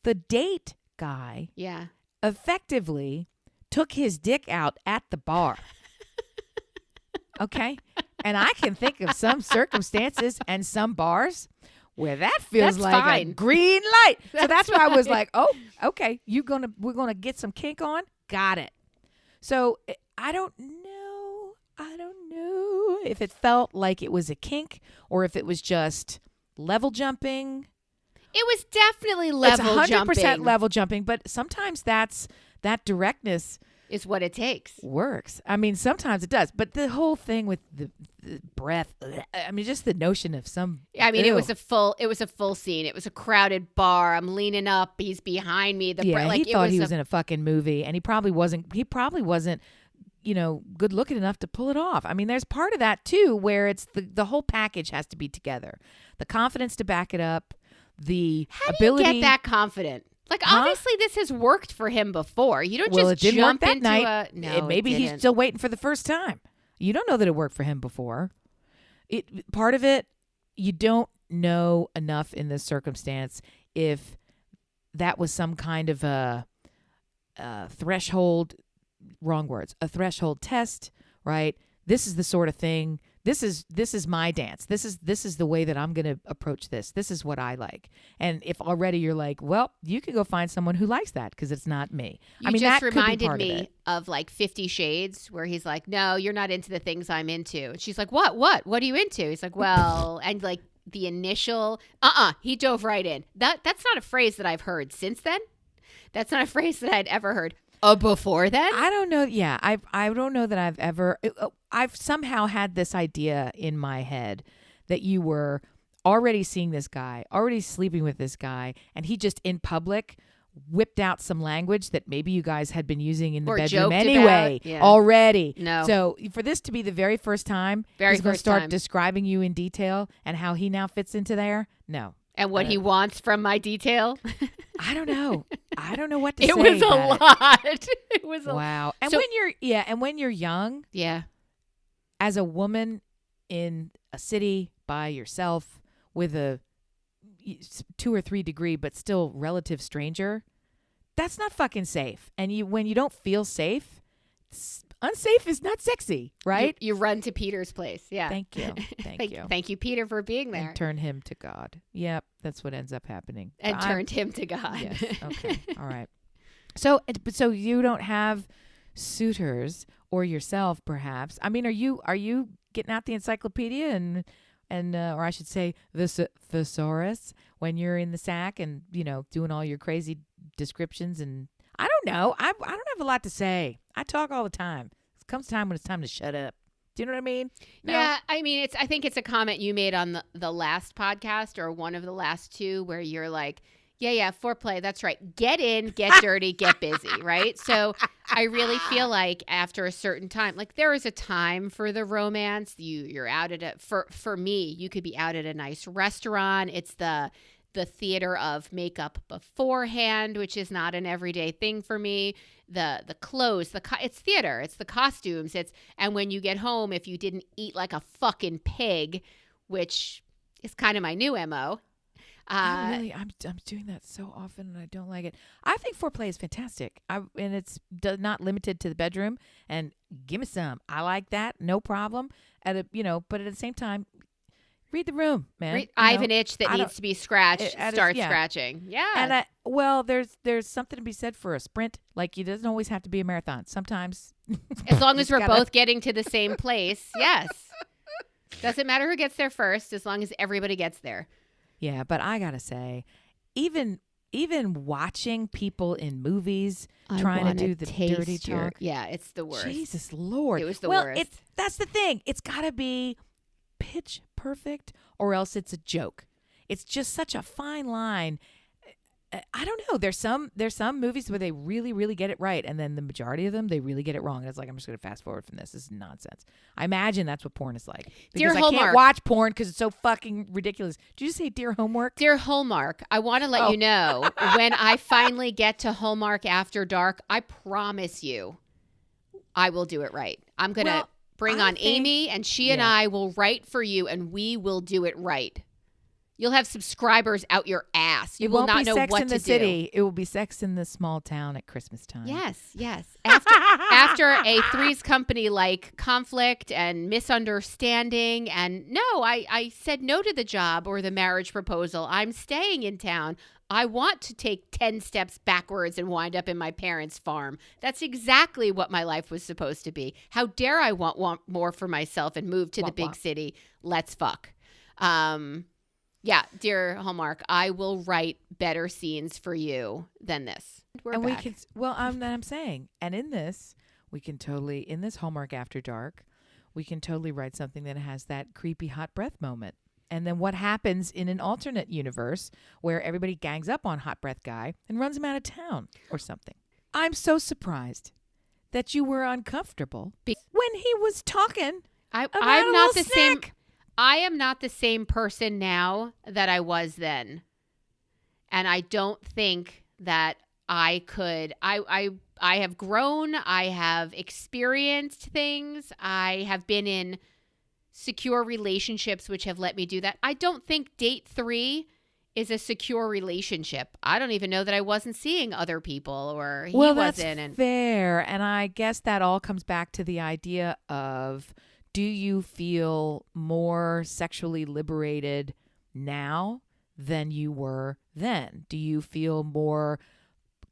The date guy effectively took his dick out at the bar. Okay? And I can think of some circumstances and some bars where that feels like a green light. So that's why I was like, oh, okay, we're gonna get some kink on? Got it. So I don't know if it felt like it was a kink or if it was just level jumping. It was definitely level jumping. It's 100% level jumping, but sometimes that directness is what it takes. Works. I mean, sometimes it does, but the whole thing with the breath, I mean, just the notion of some. I mean, it was a full scene. It was a crowded bar. I'm leaning up. He's behind me. He thought he was in a fucking movie, and he probably wasn't, good looking enough to pull it off. I mean, there's part of that too, where it's the whole package has to be together. The confidence to back it up. The ability. How do you get that confident? Like, obviously, this has worked for him before. You don't just it didn't jump work that into night. maybe he's still waiting for the first time. You don't know that it worked for him before. Part of it, you don't know enough in this circumstance if that was some kind of a threshold. Wrong words. A threshold test, right? This is the sort of thing. This is my dance. This is the way that I'm going to approach this. This is what I like. And if already you're like, well, you can go find someone who likes that because it's not me. That reminded me of like 50 Shades where he's like, no, you're not into the things I'm into. And she's like, what are you into? He's like, well, and like the initial, he dove right in. That's not a phrase that I've heard since then. That's not a phrase that I'd ever heard. Before then? I don't know. Yeah, I don't know that I've ever. I've somehow had this idea in my head that you were already seeing this guy, already sleeping with this guy, and he just in public whipped out some language that maybe you guys had been using in the bedroom anyway already. No. So for this to be the very first time, he's going to start describing you in detail and how he now fits into there. No. And what he wants from my detail? I don't know. I don't know what to say. It was a lot. It was wow. And when you're young, as a woman in a city by yourself with a 2 or 3 degree but still relative stranger, that's not fucking safe. And when you don't feel safe, unsafe is not sexy, right? You run to Peter's place. Yeah. Thank you. Thank you. Thank you, Peter, for being there. And turn him to God. Yep. That's what ends up happening. And turned him to God. Yes. Okay. All right. So you don't have suitors or yourself, perhaps. I mean, are you getting out the encyclopedia and or I should say the thesaurus when you're in the sack and, doing all your crazy descriptions? And I don't know. I don't have a lot to say. I talk all the time. It comes time when it's time to shut up. Do you know what I mean? No? Yeah, I mean, I think it's a comment you made on the last podcast or one of the last two where you're like, yeah, foreplay, that's right. Get in, get dirty, get busy, right? So I really feel like after a certain time, like there is a time for the romance. You're out at for me, you could be out at a nice restaurant. It's the theater of makeup beforehand, which is not an everyday thing for me. The clothes, it's theater, it's the costumes, and when you get home, if you didn't eat like a fucking pig, which is kind of my new MO. I'm doing that so often and I don't like it. I think foreplay is fantastic. And it's not limited to the bedroom. And give me some. I like that. No problem. But at the same time, read the room, man. I have an itch that needs to be scratched. Start scratching. Yeah. And there's something to be said for a sprint. Like it doesn't always have to be a marathon. Sometimes. As long as we're both getting to the same place. Yes. Doesn't matter who gets there first, as long as everybody gets there. Yeah, but I gotta say, even watching people in movies trying to do the dirty talk. Yeah, it's the worst. Jesus Lord. It was the worst. That's the thing. It's gotta be pitch perfect or else it's a joke. It's just such a fine line. I don't know. There's some movies where they really, really get it right, and then the majority of them they really get it wrong. And it's like, I'm just going to fast forward from this. This is nonsense. I imagine that's what porn is like. Because I can't watch porn because it's so fucking ridiculous. Did you just say Dear Homework? Dear Hallmark, I want to let you know when I finally get to Hallmark After Dark, I promise you, I will do it right. I'm going to bring on Amy, and she and I will write for you, and we will do it right. You'll have subscribers out your ass. You will not know what to do. It won't be Sex in the City. It will be Sex in the Small Town at Christmas time. Yes. After a Three's Company like conflict and misunderstanding, and no, I said no to the job or the marriage proposal. I'm staying in town. I want to take 10 steps backwards and wind up in my parents' farm. That's exactly what my life was supposed to be. How dare I want more for myself and move to the big city? Let's fuck. Yeah, dear Hallmark, I will write better scenes for you than this. I'm saying, and in this Hallmark After Dark, we can totally write something that has that creepy hot breath moment. And then what happens in an alternate universe where everybody gangs up on hot breath guy and runs him out of town or something. I'm so surprised that you were uncomfortable when he was talking. I'm not the same. I am not the same person now that I was then. And I don't think that I could. I have grown. I have experienced things. I have been in secure relationships which have let me do that. I don't think date 3 is a secure relationship. I don't even know that I wasn't seeing other people or he wasn't. That's fair. And I guess that all comes back to the idea of, do you feel more sexually liberated now than you were then? Do you feel more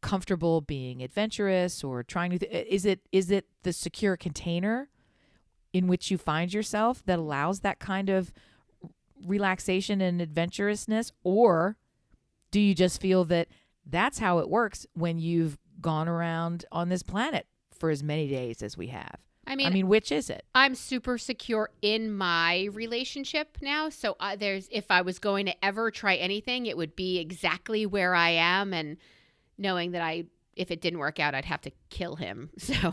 comfortable being adventurous or trying to? Is it the secure container in which you find yourself that allows that kind of relaxation and adventurousness, or do you just feel that that's how it works when you've gone around on this planet for as many days as we have? I mean, which is it? I'm super secure in my relationship now. So if I was going to ever try anything, it would be exactly where I am, and knowing that if it didn't work out, I'd have to kill him. So,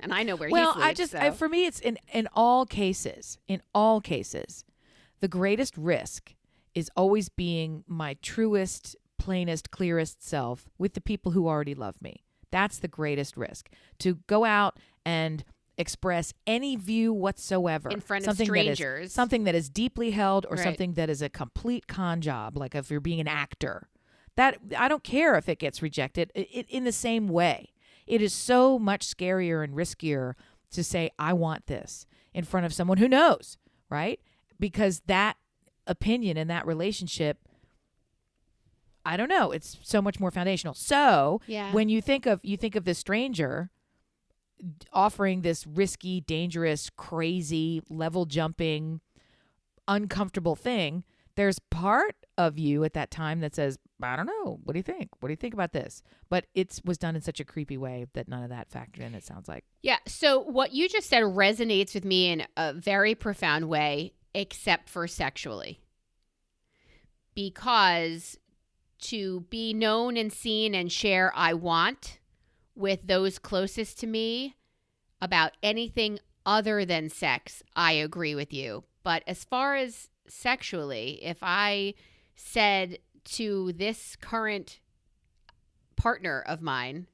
and I know where he sleeps. For me, it's in all cases, the greatest risk is always being my truest, plainest, clearest self with the people who already love me. That's the greatest risk. To go out and express any view whatsoever in front of strangers, something that is deeply held, or something that is a complete con job, like if you're being an actor, that I don't care if it gets rejected. In the same way, it is so much scarier and riskier to say I want this in front of someone who knows, right? Because that opinion in that relationship, I don't know, it's so much more foundational. So when you think of this stranger, offering this risky, dangerous, crazy, level jumping, uncomfortable thing, there's part of you at that time that says, I don't know. What do you think? What do you think about this? But it was done in such a creepy way that none of that factored in, it sounds like. Yeah. So what you just said resonates with me in a very profound way, except for sexually. Because to be known and seen and share I want with those closest to me about anything other than sex, I agree with you. But as far as sexually, if I said to this current partner of mine,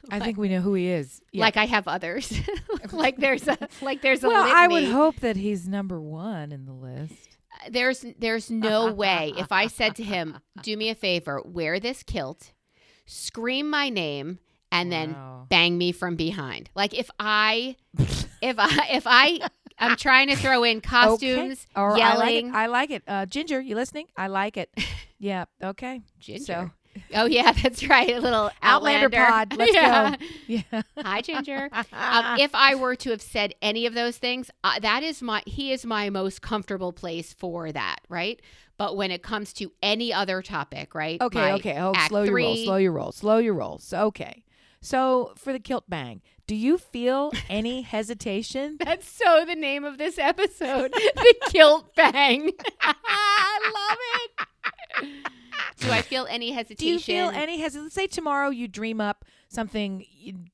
I think we know who he is. Yeah. Like I have others, like there's a well, litany. I would hope that he's number one in the list. There's no way. If I said to him, do me a favor, wear this kilt, scream my name, and then bang me from behind. Like if I'm trying to throw in costumes, okay. yelling. I like it. Ginger, you listening? I like it. Yeah. Okay. Ginger. So. Oh yeah, that's right. A little Outlander pod. Let's go. Yeah. Hi, Ginger. If I were to have said any of those things, he is my most comfortable place for that, right? But when it comes to any other topic, right? Okay. Oh, slow your roll. So, okay. So for the Kilt Bang, do you feel any hesitation? That's so the name of this episode, the Kilt Bang. I love it. Do I feel any hesitation? Do you feel any hesitation? Let's say tomorrow you dream up something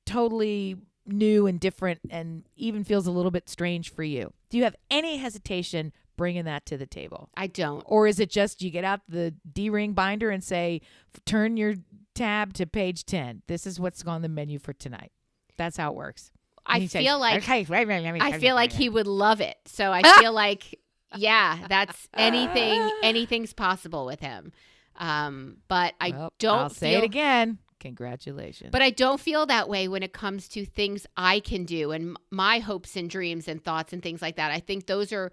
totally new and different and even feels a little bit strange for you. Do you have any hesitation bringing that to the table? I don't. Or is it just you get out the D-ring binder and say, turn your tab to page 10. This is what's on the menu for tonight. That's how it works. I feel like he would love it. So I feel like, yeah, that's anything's possible with him. But I'll say it again. Congratulations. But I don't feel that way when it comes to things I can do and my hopes and dreams and thoughts and things like that. I think those are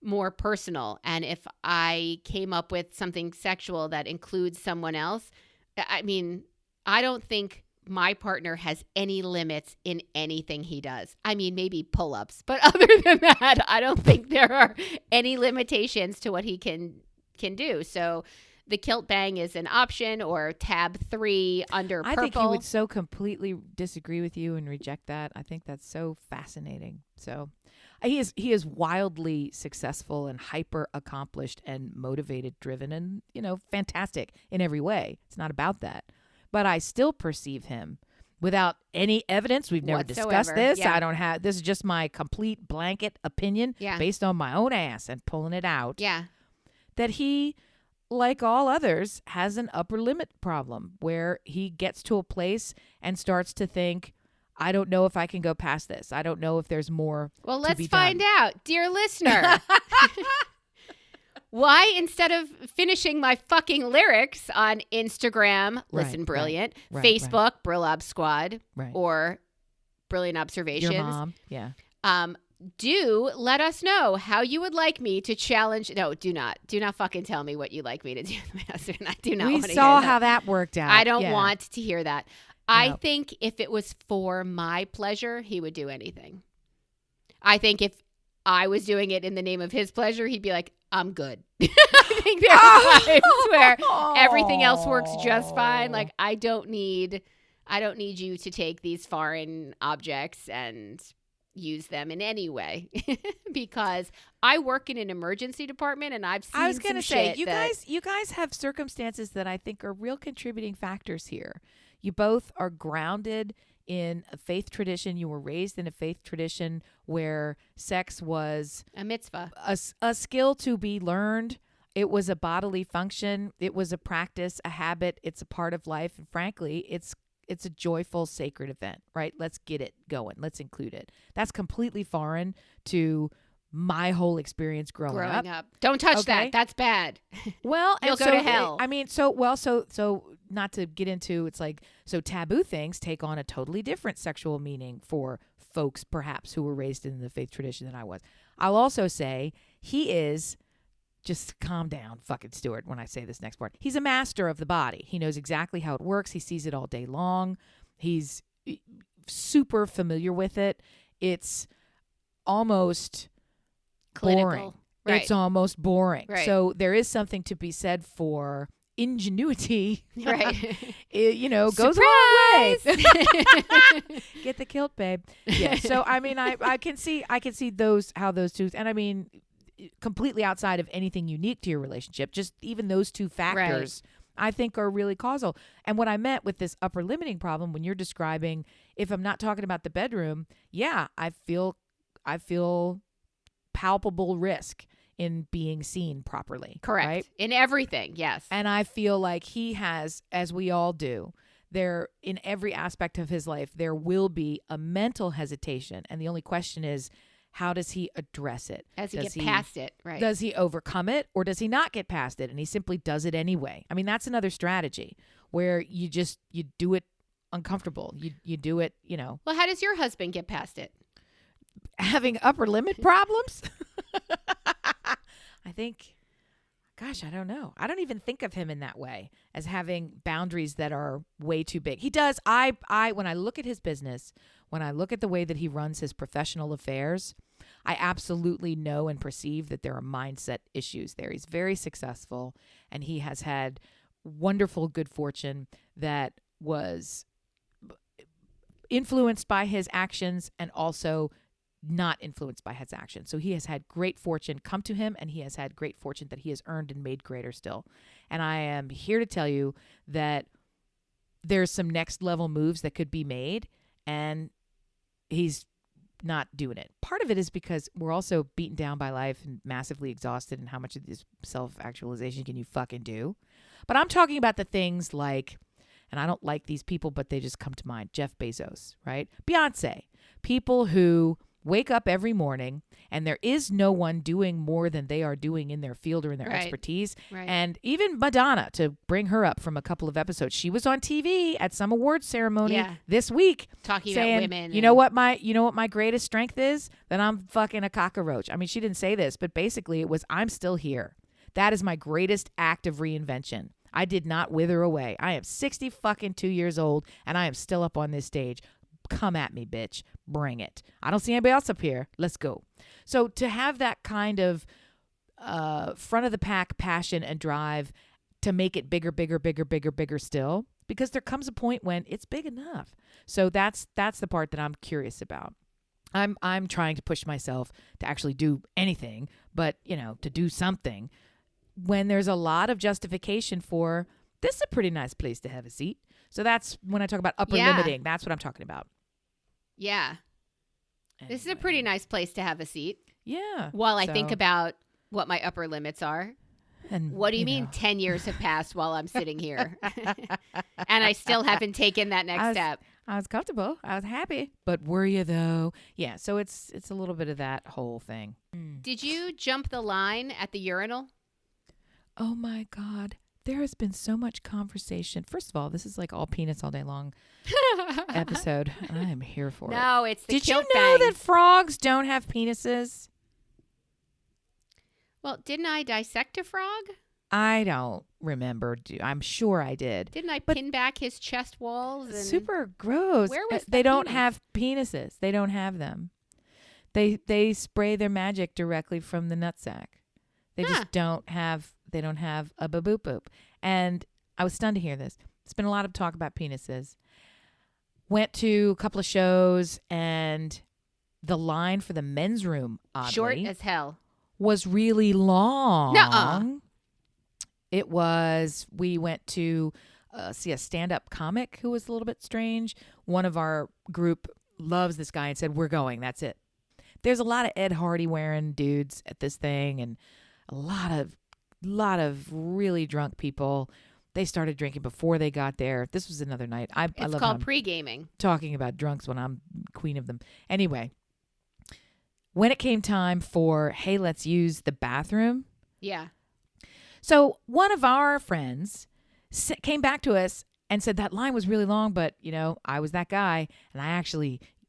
more personal. And if I came up with something sexual that includes someone else, I mean, I don't think my partner has any limits in anything he does. I mean, maybe pull-ups, but other than that, I don't think there are any limitations to what he can do. So the Kilt Bang is an option, or tab 3 under purple. I think he would so completely disagree with you and reject that. I think that's so fascinating. So he is wildly successful and hyper accomplished and motivated, driven, and fantastic in every way. It's not about that. But I still perceive him without any evidence. We've never discussed this. Yeah. I don't have, this is just my complete blanket opinion based on my own ass and pulling it out. Yeah. That he, like all others, has an upper limit problem where he gets to a place and starts to think, I don't know if I can go past this. I don't know if there's more. Well, let's find out, dear listener. Why, instead of finishing my fucking lyrics on Instagram, Listen Brilliant, Facebook, Brillob Squad, or Brilliant Observations. Your mom, yeah. Do let us know how you would like me to challenge. No, do not. Do not fucking tell me what you'd like me to do. I do not want to hear that. We saw how that worked out. I don't want to hear that. No. I think if it was for my pleasure, he would do anything. I think if I was doing it in the name of his pleasure, he'd be like, I'm good. I think there are times where everything else works just fine. Like, I don't need you to take these foreign objects and use them in any way because I work in an emergency department and I've seen. I was going to say, you guys have circumstances that I think are real contributing factors here. You both are grounded in a faith tradition. You were raised in a faith tradition where sex was a mitzvah, a skill to be learned. It was a bodily function. It was a practice, a habit. It's a part of life. And frankly, it's a joyful, sacred event, right? Let's get it going. Let's include it. That's completely foreign to my whole experience growing up. Don't touch that. That's bad. Well, you'll go to hell. I mean, so not to get into, it's like, so taboo things take on a totally different sexual meaning for folks perhaps who were raised in the faith tradition than I was. I'll also say he is, just calm down, fucking Stuart, when I say this next part. He's a master of the body. He knows exactly how it works. He sees it all day long. He's super familiar with it, it's almost Clinical. boring. Right. It's almost boring. Right. So there is something to be said for ingenuity. Right. It, goes a long way. Surprise! Get the kilt, babe. Yeah. So I mean, I can see how those two, and I mean, completely outside of anything unique to your relationship, just even those two factors, I think are really causal. And what I meant with this upper limiting problem, when you're describing, if I'm not talking about the bedroom, yeah, I feel palpable risk in being seen properly. Correct. Right? In everything, yes. And I feel like he has, as we all do, there in every aspect of his life, there will be a mental hesitation. And the only question is, how does he address it? As he gets past it, right? Does he overcome it, or does he not get past it and he simply does it anyway? I mean, that's another strategy where you do it uncomfortable. You do it, Well, how does your husband get past it? Having upper limit problems? I think, gosh, I don't know. I don't even think of him in that way, as having boundaries that are way too big. He does. I when I look at his business, when I look at the way that he runs his professional affairs, I absolutely know and perceive that there are mindset issues there. He's very successful, and he has had wonderful good fortune that was influenced by his actions and also not influenced by his actions. So he has had great fortune come to him, and he has had great fortune that he has earned and made greater still. And I am here to tell you that there's some next level moves that could be made, and he's not doing it. Part of it is because we're also beaten down by life and massively exhausted, and how much of this self-actualization can you fucking do? But I'm talking about the things like, and I don't like these people, but they just come to mind, Jeff Bezos, right? Beyonce, people who wake up every morning and there is no one doing more than they are doing in their field or in their expertise. Right. And even Madonna, to bring her up from a couple of episodes, she was on TV at some awards ceremony this week talking saying, about women. You know what my greatest strength is? That I'm fucking a cockroach. I mean, she didn't say this, but basically it was, I'm still here. That is my greatest act of reinvention. I did not wither away. I am 60 fucking 2 years old and I am still up on this stage. Come at me, bitch. Bring it. I don't see anybody else up here. Let's go. So to have that kind of front of the pack passion and drive to make it bigger still, because there comes a point when it's big enough. So that's the part that I'm curious about. I'm trying to push myself to actually do anything, but to do something when there's a lot of justification for, this is a pretty nice place to have a seat. So that's when I talk about upper limiting. That's what I'm talking about. Yeah. Anyway. This is a pretty nice place to have a seat. Yeah. While I think about what my upper limits are. And what do you mean 10 years have passed while I'm sitting here? And I still haven't taken that next step. I was comfortable. I was happy. But were you though? Yeah. So it's a little bit of that whole thing. Did you jump the line at the urinal? Oh my God. There has been so much conversation. First of all, this is like all peanuts all day long episode. I am here for it. No, it's the Kilt Bang. Did you know that frogs don't have penises? Well, didn't I dissect a frog? I don't remember. I'm sure I did. Didn't I pin back his chest walls? And super gross. Where was they don't have penises. They don't have them. They spray their magic directly from the nutsack. They just don't have. They don't have a boop boop. And I was stunned to hear this. There's been a lot of talk about penises. Went to a couple of shows, and the line for the men's room, oddly, short as hell, was really long. Nuh-uh. It was. We went to see a stand-up comic who was a little bit strange. One of our group loves this guy and said, "We're going. That's it." There's a lot of Ed Hardy wearing dudes at this thing, and a lot of really drunk people. They started drinking before they got there. This was another night. I love called pre-gaming. Talking about drunks when I'm queen of them. Anyway, when it came time for, hey, let's use the bathroom. Yeah. So one of our friends came back to us and said that line was really long, but I was that guy, and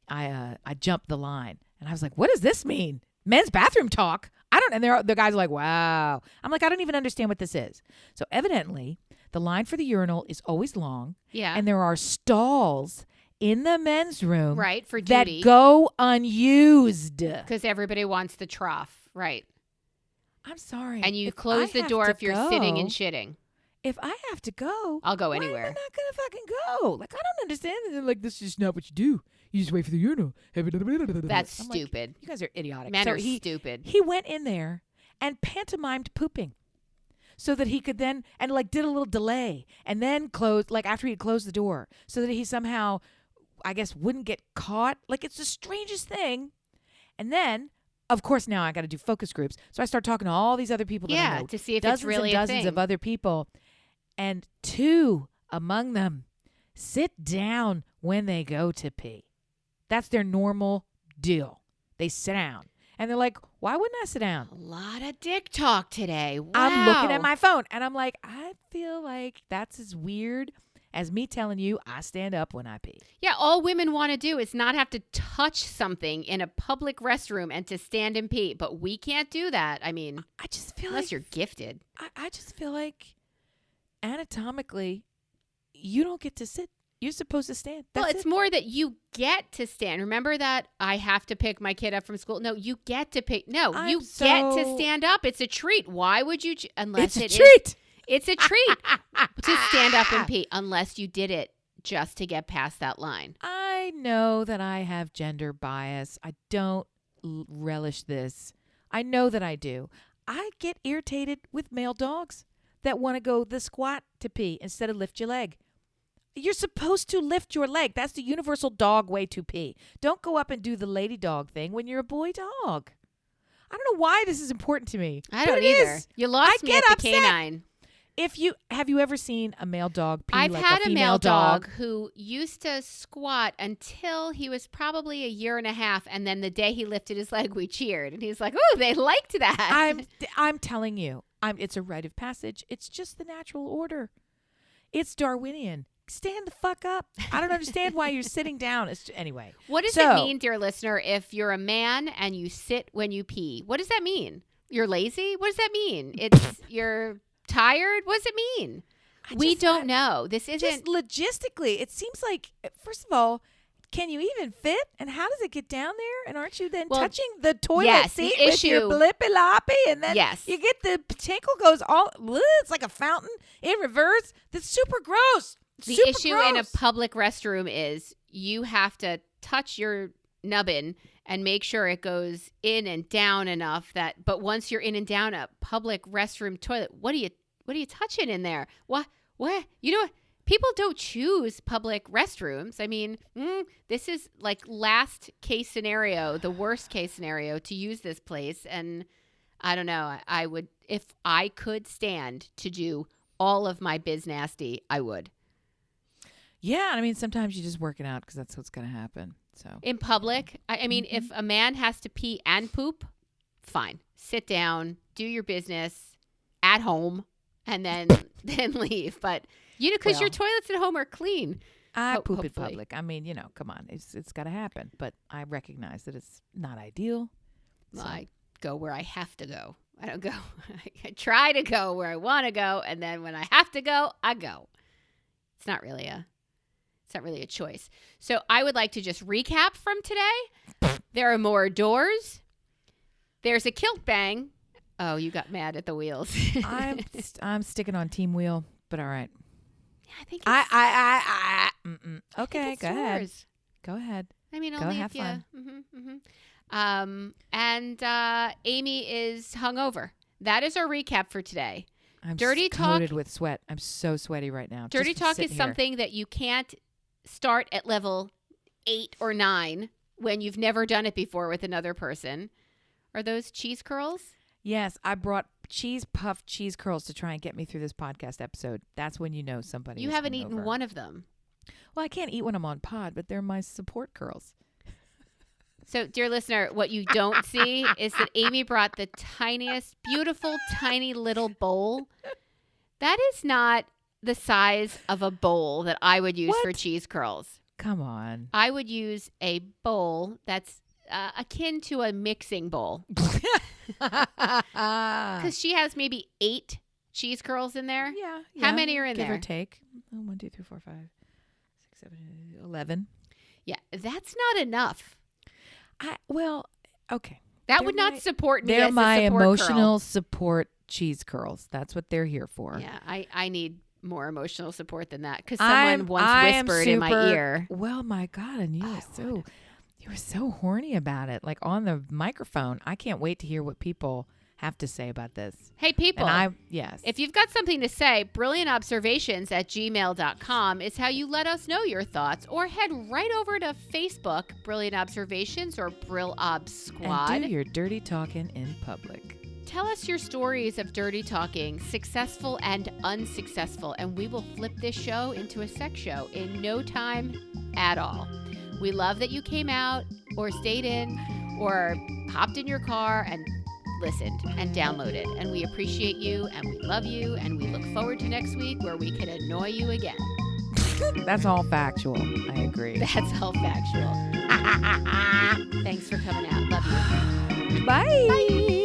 I jumped the line, and I was like, what does this mean? Men's bathroom talk? I don't, and the guys are like, wow. I'm like, I don't even understand what this is. So evidently, the line for the urinal is always long. Yeah. And there are stalls in the men's room Right, for that duty. go unused. Because everybody wants the trough. Right. I'm sorry. And you If close I the have door to if you're sitting and go- shitting. If I have to go, I'll go why anywhere. am I not gonna fucking go? Like, I don't understand. And they're like, this is not what you do. You just wait for the urinal. That's I'm like, stupid. you guys are idiotic. Men So are stupid. He went in there and pantomimed pooping, so that he could then and like did a little delay and then close, like after he had closed the door, so that he somehow, I guess, wouldn't get caught. Like, it's the strangest thing. And then, of course, now I got to do focus groups. So I start talking to all these other people that I know, to see if dozens it's really and a dozens thing. of other people, and 2 among them sit down when they go to pee. That's their normal deal. They sit down. And they're like, why wouldn't I sit down? A lot of dick talk today. Wow. I'm looking at my phone and I'm like, I feel like that's as weird as me telling you I stand up when I pee. Yeah, all women want to do is not have to touch something in a public restroom and to stand and pee. But we can't do that. I mean, I just feel unless like you're gifted. I just feel like anatomically, you don't get to sit. You're supposed to stand. Well, That's it's it. more that you get to stand. Remember that I have to pick my kid up from school? No, you get to pick. No, I'm you get to so- stand up. It's a treat. Why would you? Unless It's a it treat. is- it's a treat to stand up and pee. Unless you did it just to get past that line. I know that I have gender bias. I don't relish this. I know that I do. I get irritated with male dogs that want to go the squat to pee instead of lift your leg. You're supposed to lift your leg. That's the universal dog way to pee. Don't go up and do the lady dog thing when you're a boy dog. I don't know why this is important to me. I but don't it either. is. You lost I me get at the upset. canine. Have you ever seen a male dog pee I've like had a a female male dog? who used to squat until he was probably a year and a half, and then the day he lifted his leg, we cheered, and he was like, "Oh, they liked that." I'm telling you, it's a rite of passage. It's just the natural order. It's Darwinian. Stand the fuck up. I don't understand why you're sitting down. Anyway. What does it mean, dear listener, if you're a man and you sit when you pee? What does that mean? You're lazy? What does that mean? It's you're tired? What does it mean? We don't know. This isn't just logistically. It seems like, first of all, can you even fit? And how does it get down there? And aren't you then touching the toilet seat with your blippy loppy? And then you get the tinkle goes all, it's like a fountain in reverse. That's super gross. The issue in a public restroom is you have to touch your nubbin and make sure it goes in and down enough that, but once you're in and down a public restroom toilet, what are you touching in there? What? You know, people don't choose public restrooms. I mean, this is like last case scenario, the worst case scenario to use this place. And I don't know. I would, if I could stand to do all of my biz nasty, I would. Yeah, I mean, sometimes you just work it out because that's what's going to happen. So in public, I mean, if a man has to pee and poop, fine. Sit down, do your business at home, and then leave. But because your toilets at home are clean. I poop in hopefully. public. I mean, come on, it's got to happen. But I recognize that it's not ideal. Well, I go where I have to go. I don't go. I try to go where I want to go, and then when I have to go, I go. It's not really a choice. So I would like to just recap from today. There are more doors. There's a Kilt Bang. Oh, you got mad at the wheels. I'm sticking on team wheel, but all right. Yeah, I think Okay, go ahead. yours. Go ahead. I mean, go only have if you. fun. And Amy is hungover. That is our recap for today. I'm Dirty coated talk with sweat. I'm so sweaty right now. Dirty just talk sitting is here. something that you can't start at level 8 or 9 when you've never done it before with another person. Are those cheese curls? Yes, I brought puffed cheese curls to try and get me through this podcast episode. That's when you know somebody. You is haven't hungover. eaten one of them. Well, I can't eat when I'm on pod, but they're my support curls. So, dear listener, what you don't see is that Amy brought the tiniest, beautiful, tiny little bowl. That is not the size of a bowl that I would use for cheese curls. Come on. I would use a bowl that's akin to a mixing bowl. Because she has maybe 8 cheese curls in there. Yeah. How many are in give there? Give or take. 1, 2, 3, 4, 5, 6, 7, 11. Yeah, that's not enough. Okay. That would not support me They're as my a support emotional curl. support cheese curls. That's what they're here for. Yeah, I need more emotional support than that because someone once whispered in my ear. Well, my God, and you were so horny about it, like on the microphone. I can't wait to hear what people have to say about this. Hey, people. Yes. If you've got something to say, brilliantobservations@gmail.com is how you let us know your thoughts. Or head right over to Facebook, Brilliant Observations or Brill Obs Squad. And do your dirty talking in public. Tell us your stories of dirty talking, successful and unsuccessful, and we will flip this show into a sex show in no time at all. We love that you came out or stayed in or hopped in your car and listened and downloaded. And we appreciate you and we love you and we look forward to next week where we can annoy you again. That's all factual. I agree. That's all factual. Thanks for coming out. Love you. Bye. Bye.